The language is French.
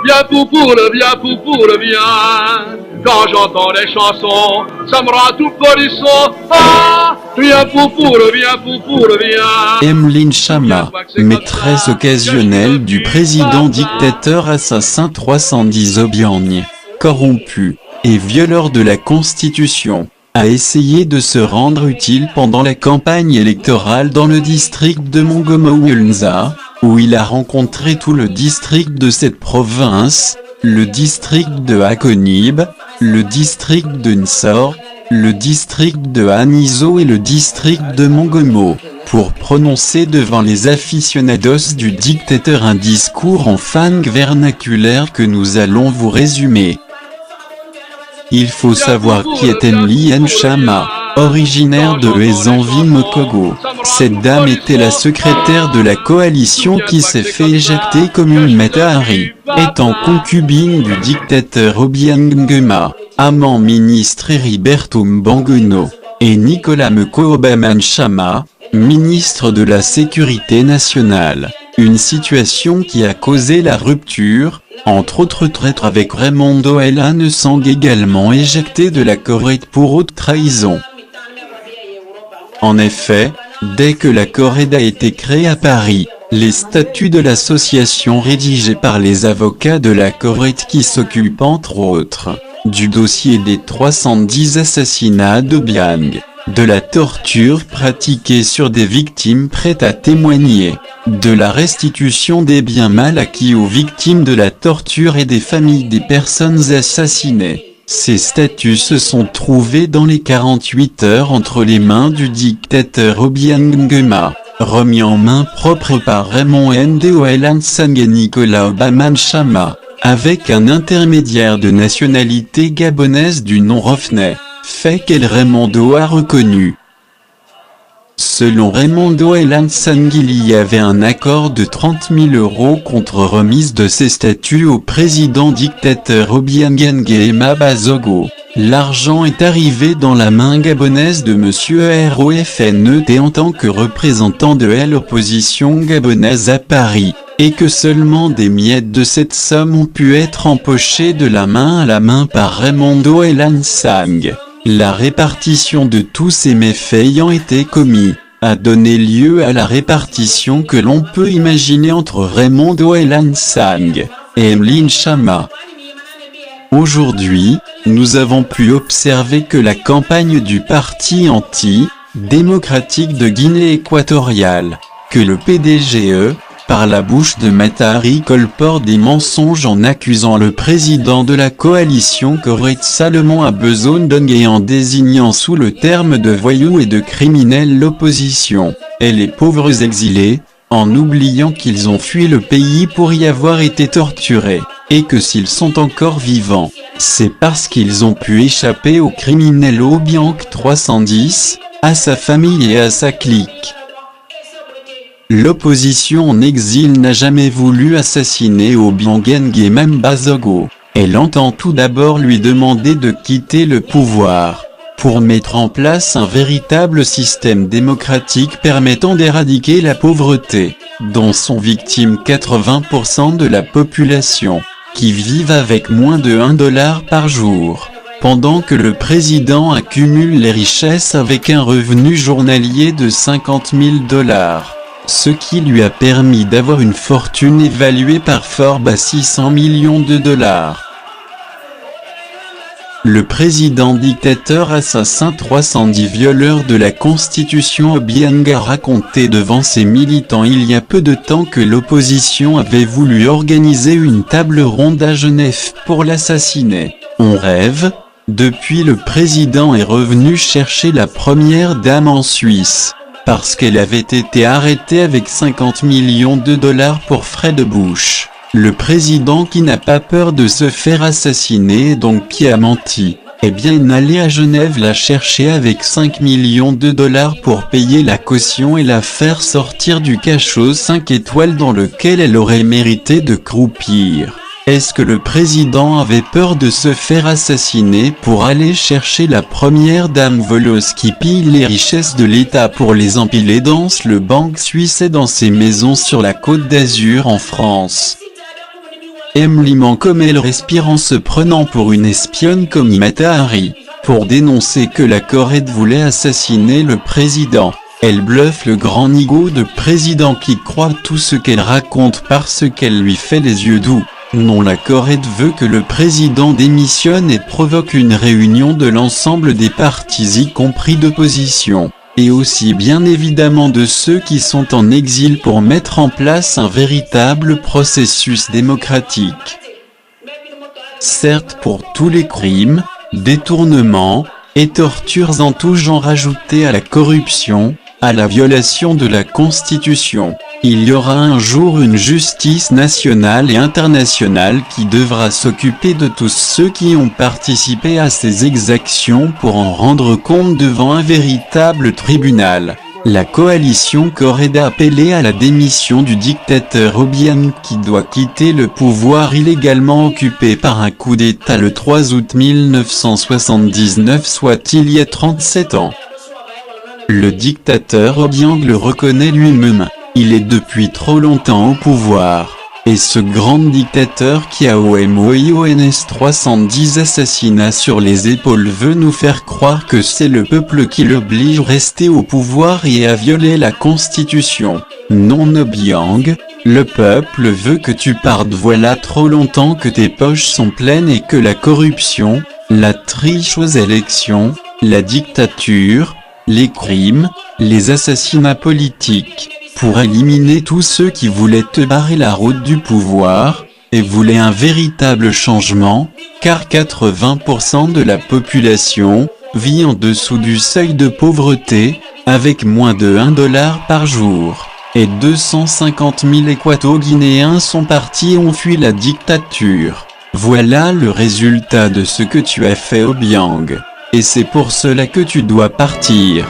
Bien pour le bien. Quand j'entends les chansons, ça me rend tout polisson. Ah, bien pour le bien. Emeline Chama, maîtresse occasionnelle du président dictateur assassin 310 Obiang, corrompu et violeur de la Constitution, a essayé de se rendre utile pendant la campagne électorale dans le district de Mongomo-Ulnza, où il a rencontré tout le district de cette province, le district de Akonib, le district de Nsor, le district de Anizo et le district de Mongomo, pour prononcer devant les aficionados du dictateur un discours en fang vernaculaire que nous allons vous résumer. Il faut savoir qui est Emeline Chama, originaire de Ezanvi Mokogo. Cette dame était la secrétaire de la coalition qui s'est fait éjecter comme une Matahari, étant concubine du dictateur Obiang Nguema, amant ministre Heriberto Mbangono, et Nicolas Mkobaman Chama, ministre de la Sécurité nationale. Une situation qui a causé la rupture, entre autres traîtres avec Raimundo Elan Sang également éjecté de la Corée pour haute trahison. En effet, dès que la Corée a été créée à Paris, les statuts de l'association rédigés par les avocats de la Corée qui s'occupent entre autres du dossier des 310 assassinats d'Obiang, de la torture pratiquée sur des victimes prêtes à témoigner, de la restitution des biens mal acquis aux victimes de la torture et des familles des personnes assassinées. Ces statuts se sont trouvés dans les 48 heures entre les mains du dictateur Obiang Nguema, remis en main propre par Raymond Ndao Elan Sang et Nicolas Obaman Chama, avec un intermédiaire de nationalité gabonaise du nom Rofnay, fait qu'El Raimundo a reconnu. Selon Raimundo Elan Sang, il y avait un accord de 30 000 € contre remise de ces statuts au président dictateur Obiang Nguema Bazogo. L'argent est arrivé dans la main gabonaise de M. Rofnet en tant que représentant de l'opposition gabonaise à Paris, et que seulement des miettes de cette somme ont pu être empochées de la main à la main par Raimundo Elan Sang. La répartition de tous ces méfaits ayant été commis, a donné lieu à la répartition que l'on peut imaginer entre Raimundo Elan Sang et Emeline Chama. Aujourd'hui, nous avons pu observer que la campagne du parti anti-démocratique de Guinée équatoriale, que le PDGE, par la bouche de Matahari colporte des mensonges en accusant le président de la coalition Corée Salomon Abezone et en désignant sous le terme de voyous et de criminels l'opposition, et les pauvres exilés, en oubliant qu'ils ont fui le pays pour y avoir été torturés, et que s'ils sont encore vivants, c'est parce qu'ils ont pu échapper au criminel Obiang 310, à sa famille et à sa clique. L'opposition en exil n'a jamais voulu assassiner Obiang Nguema Bazogo. Elle entend tout d'abord lui demander de quitter le pouvoir, pour mettre en place un véritable système démocratique permettant d'éradiquer la pauvreté, dont sont victimes 80% de la population, qui vivent avec moins de $1 par jour, pendant que le président accumule les richesses avec un revenu journalier de $50 000. Ce qui lui a permis d'avoir une fortune évaluée par Forbes à $600 millions. Le président dictateur assassin 310 violeur de la Constitution Obiang a raconté devant ses militants il y a peu de temps que l'opposition avait voulu organiser une table ronde à Genève pour l'assassiner. On rêve. Depuis, le président est revenu chercher la première dame en Suisse, parce qu'elle avait été arrêtée avec $50 millions pour frais de bouche. Le président qui n'a pas peur de se faire assassiner et donc qui a menti, est bien allé à Genève la chercher avec $5 millions pour payer la caution et la faire sortir du cachot 5 étoiles dans lequel elle aurait mérité de croupir. Est-ce que le président avait peur de se faire assassiner pour aller chercher la première dame voleuse qui pille les richesses de l'État pour les empiler dans le banque suisse et dans ses maisons sur la Côte d'Azur en France? Emily comme elle respire en se prenant pour une espionne comme Mata Hari, pour dénoncer que la Corée voulait assassiner le président. Elle bluffe le grand nigo de président qui croit tout ce qu'elle raconte parce qu'elle lui fait les yeux doux. Non, la Corée veut que le président démissionne et provoque une réunion de l'ensemble des partis y compris d'opposition, et aussi bien évidemment de ceux qui sont en exil pour mettre en place un véritable processus démocratique. Certes, pour tous les crimes, détournements et tortures en tout genre ajoutés à la corruption, à la violation de la Constitution, il y aura un jour une justice nationale et internationale qui devra s'occuper de tous ceux qui ont participé à ces exactions pour en rendre compte devant un véritable tribunal. La coalition Corée a appelé à la démission du dictateur Obiang qui doit quitter le pouvoir illégalement occupé par un coup d'État le 3 août 1979, soit il y a 37 ans. Le dictateur Obiang le reconnaît lui-même, il est depuis trop longtemps au pouvoir, et ce grand dictateur qui a OMOIONS 310 assassinats sur les épaules veut nous faire croire que c'est le peuple qui l'oblige à rester au pouvoir et à violer la Constitution. Non Obiang, le peuple veut que tu partes, voilà trop longtemps que tes poches sont pleines et que la corruption, la triche aux élections, la dictature, les crimes, les assassinats politiques, pour éliminer tous ceux qui voulaient te barrer la route du pouvoir, et voulaient un véritable changement, car 80% de la population vit en dessous du seuil de pauvreté, avec moins de $1 par jour, et 250 000 Équato-Guinéens sont partis et ont fui la dictature. Voilà le résultat de ce que tu as fait Obiang. Et c'est pour cela que tu dois partir.